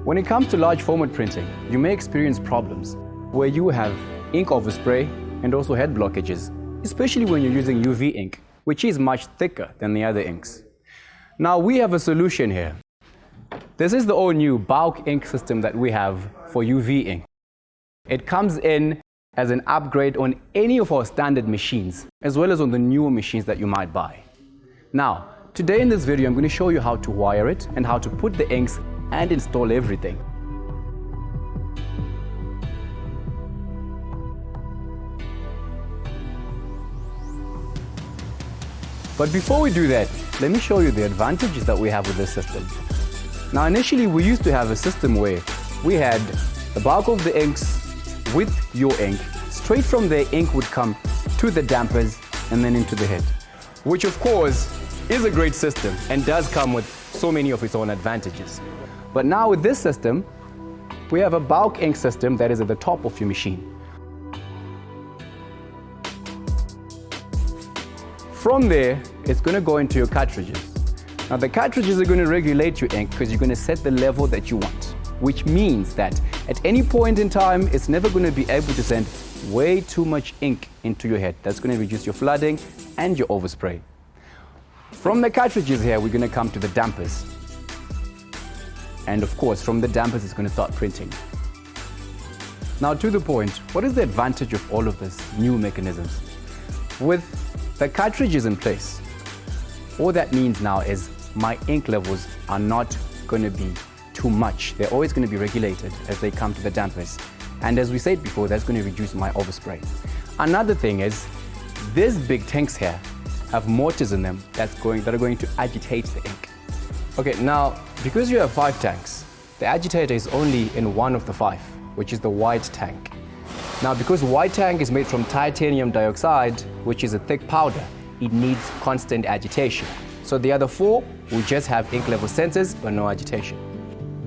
When it comes to large format printing, you may experience problems where you have ink overspray and also head blockages, especially when you're using UV ink, which is much thicker than the other inks. Now we have a solution here. This is the all new bulk ink system that we have for UV ink. It comes in as an upgrade on any of our standard machines, as well as on the newer machines that you might buy. Now, today in this video, I'm going to show you how to wire it and how to put the inks and install everything. But before we do that, let me show you the advantages that we have with this system. Now, initially, we used to have a system where we had the bulk of the inks with your ink. Straight from there, ink would come to the dampers and then into the head, which of course is a great system and does come with so many of its own advantages. But now with this system, we have a bulk ink system that is at the top of your machine. From there, it's going to go into your cartridges. Now the cartridges are going to regulate your ink because you're going to set the level that you want, which means that at any point in time, it's never going to be able to send way too much ink into your head. That's going to reduce your flooding and your overspray. From the cartridges here, we're going to come to the dampers. And of course, from the dampers, it's going to start printing. Now to the point, what is the advantage of all of this new mechanisms? With the cartridges in place, all that means now is my ink levels are not going to be too much. They're always going to be regulated as they come to the dampers. And as we said before, that's going to reduce my overspray. Another thing is, these big tanks here have motors in them that are going to agitate the ink. Okay, now, because you have 5 tanks, the agitator is only in one of the 5, which is the white tank. Now, because white tank is made from titanium dioxide, which is a thick powder, it needs constant agitation. So the other 4 will just have ink level sensors, but no agitation.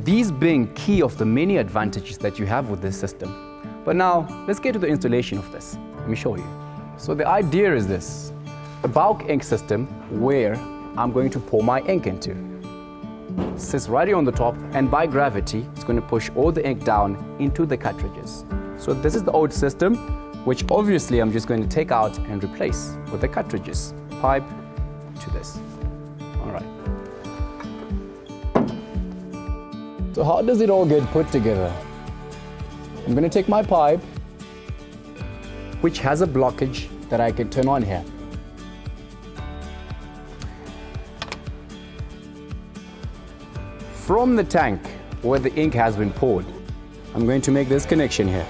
These being key of the many advantages that you have with this system. But now, let's get to the installation of this. Let me show you. So the idea is this, a bulk ink system where I'm going to pour my ink into. It sits right here on the top, and by gravity, it's going to push all the ink down into the cartridges. So this is the old system, which obviously I'm just going to take out and replace with the cartridges. Pipe to this. All right. So how does it all get put together? I'm going to take my pipe, which has a blockage that I can turn on here. From the tank where the ink has been poured, I'm going to make this connection here.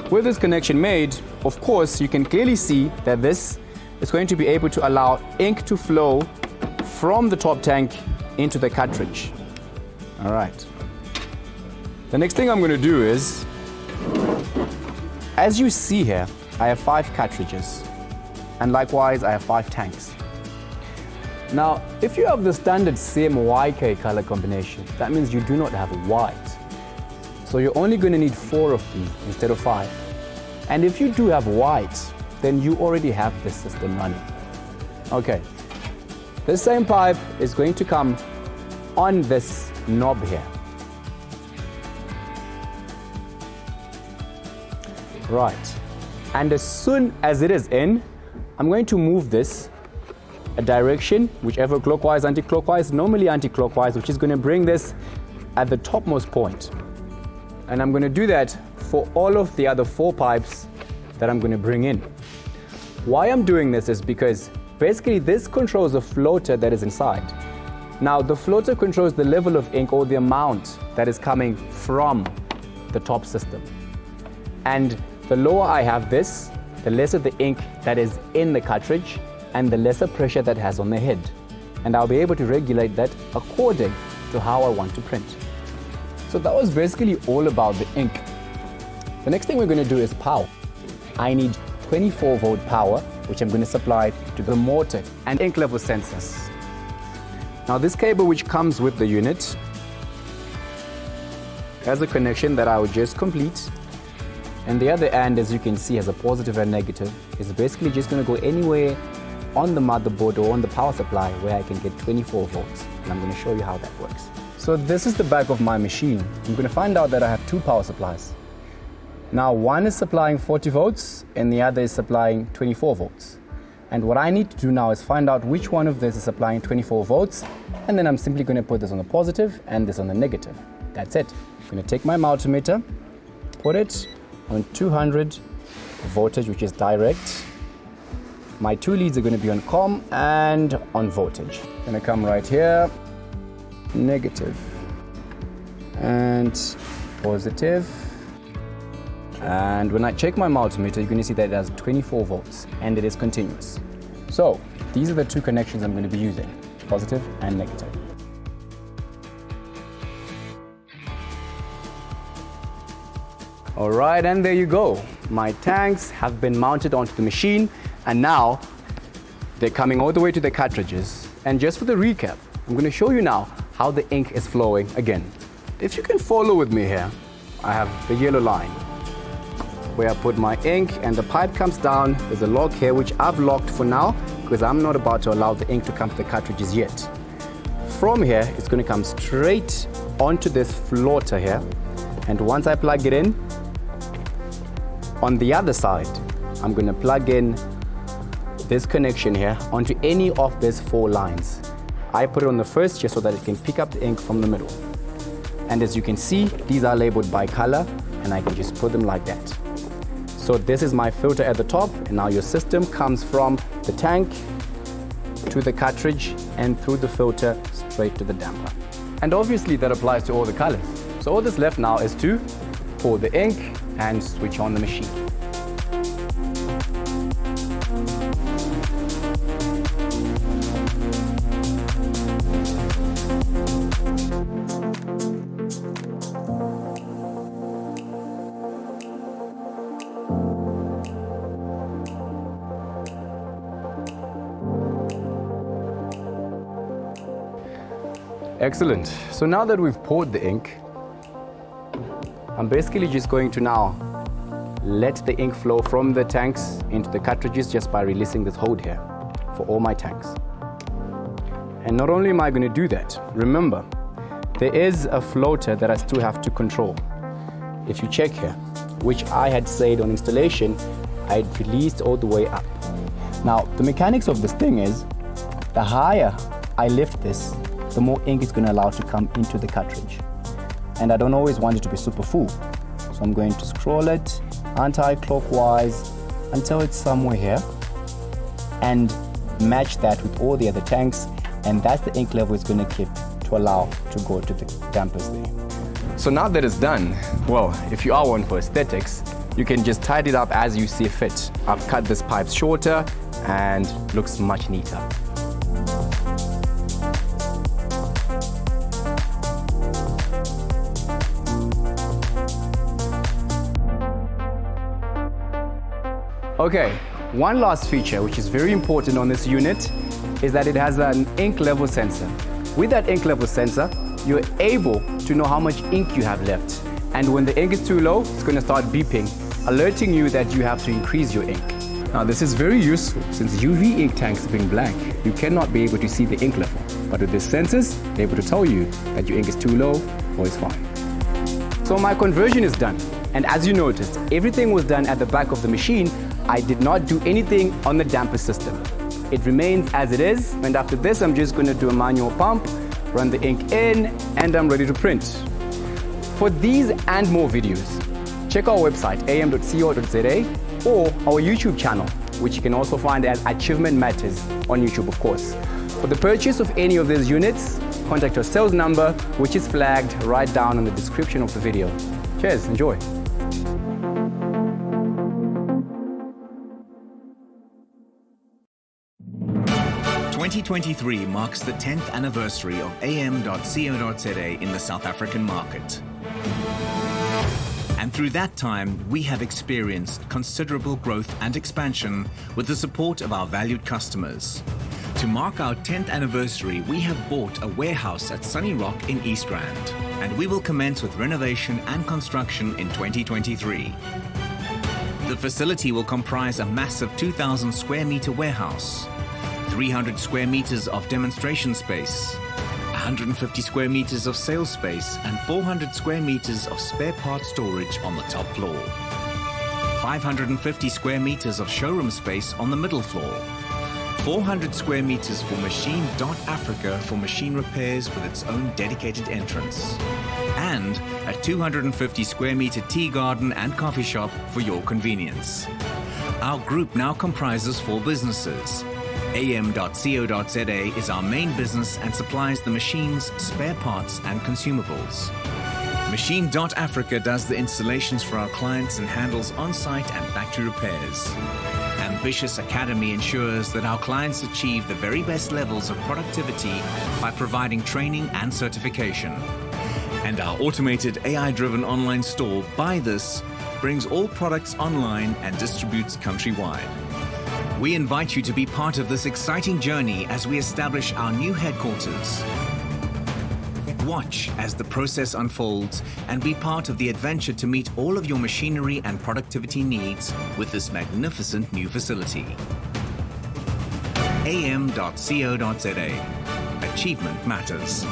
With this connection made, of course, you can clearly see that this is going to be able to allow ink to flow from the top tank into the cartridge. All right. The next thing I'm going to do is, as you see here, I have 5 cartridges, and likewise, I have 5 tanks. Now, if you have the standard CMYK color combination, that means you do not have white. So you're only going to need 4 of these instead of 5. And if you do have white, then you already have this system running. Okay, this same pipe is going to come on this knob here. Right, and as soon as it is in, I'm going to move this a direction, whichever clockwise, anti-clockwise, normally anti-clockwise, which is going to bring this at the topmost point. And I'm going to do that for all of the other 4 pipes that I'm going to bring in. Why I'm doing this is because basically this controls the floater that is inside. Now the floater controls the level of ink or the amount that is coming from the top system. And the lower I have this, the lesser the ink that is in the cartridge and the lesser pressure that has on the head. And I'll be able to regulate that according to how I want to print. So that was basically all about the ink. The next thing we're going to do is power. I need 24-volt power, which I'm going to supply to the motor and ink level sensors. Now this cable which comes with the unit has a connection that I will just complete. And the other end, as you can see, has a positive and negative. It's basically just going to go anywhere on the motherboard or on the power supply where I can get 24 volts. And I'm going to show you how that works. So this is the back of my machine. I'm going to find out that I have two power supplies. Now one is supplying 40 volts and the other is supplying 24 volts. And what I need to do now is find out which one of this is supplying 24 volts, and then I'm simply going to put this on the positive and this on the negative. That's it. I'm going to take my multimeter, put it on 200 voltage, which is direct. My two leads are going to be on COM and on voltage. I'm going to come right here, negative and positive. And when I check my multimeter, you're going to see that it has 24 volts and it is continuous. So these are the two connections I'm going to be using, positive and negative. All right, and there you go. My tanks have been mounted onto the machine, and now they're coming all the way to the cartridges. And just for the recap, I'm going to show you now how the ink is flowing again. If you can follow with me here, I have the yellow line where I put my ink and the pipe comes down. There's a lock here which I've locked for now because I'm not about to allow the ink to come to the cartridges yet. From here, it's going to come straight onto this floater here. And once I plug it in, on the other side, I'm going to plug in this connection here onto any of these four lines. I put it on the first just so that it can pick up the ink from the middle. And as you can see, these are labeled by color and I can just put them like that. So this is my filter at the top, and now your system comes from the tank to the cartridge and through the filter straight to the damper. And obviously that applies to all the colors. So all that's left now is to pour the ink and switch on the machine. Excellent. So now that we've poured the ink, I'm basically just going to now let the ink flow from the tanks into the cartridges just by releasing this hold here for all my tanks. And not only am I going to do that, remember, there is a floater that I still have to control. If you check here, which I had said on installation, I released all the way up. Now, the mechanics of this thing is, the higher I lift this, the more ink is going to allow to come into the cartridge. And I don't always want it to be super full. So I'm going to scroll it anti-clockwise until it's somewhere here and match that with all the other tanks, and that's the ink level it's going to keep to allow to go to the dampers there. So now that it's done, well, if you are one for aesthetics, you can just tidy it up as you see fit. I've cut this pipe shorter and looks much neater. Okay, one last feature which is very important on this unit is that it has an ink level sensor. With that ink level sensor, you're able to know how much ink you have left. And when the ink is too low, it's going to start beeping, alerting you that you have to increase your ink. Now this is very useful since UV ink tanks being blank, you cannot be able to see the ink level. But with these sensors, they're able to tell you that your ink is too low or it's fine. So my conversion is done. And as you noticed, everything was done at the back of the machine. I did not do anything on the damper system. It remains as it is, and after this I'm just going to do a manual pump, run the ink in, and I'm ready to print. For these and more videos, check our website am.co.za or our YouTube channel, which you can also find as Achievement Matters on YouTube, of course. For the purchase of any of these units, contact our sales number, which is flagged right down in the description of the video. Cheers, enjoy. 2023 marks the 10th anniversary of AM.CO.za in the South African market. And through that time, we have experienced considerable growth and expansion with the support of our valued customers. To mark our 10th anniversary, we have bought a warehouse at Sunny Rock in East Rand, and we will commence with renovation and construction in 2023. The facility will comprise a massive 2,000 square meter warehouse, 300 square meters of demonstration space, 150 square meters of sales space, and 400 square meters of spare parts storage on the top floor. 550 square meters of showroom space on the middle floor. 400 square meters for Machine.Africa for machine repairs with its own dedicated entrance. And a 250 square meter tea garden and coffee shop for your convenience. Our group now comprises 4 businesses. AM.CO.za is our main business and supplies the machines, spare parts and consumables. Machine.Africa does the installations for our clients and handles on-site and factory repairs. Ambitious Academy ensures that our clients achieve the very best levels of productivity by providing training and certification. And our automated AI-driven online store, Buy This, brings all products online and distributes countrywide. We invite you to be part of this exciting journey as we establish our new headquarters. Watch as the process unfolds and be part of the adventure to meet all of your machinery and productivity needs with this magnificent new facility. AM.CO.za. Achievement matters.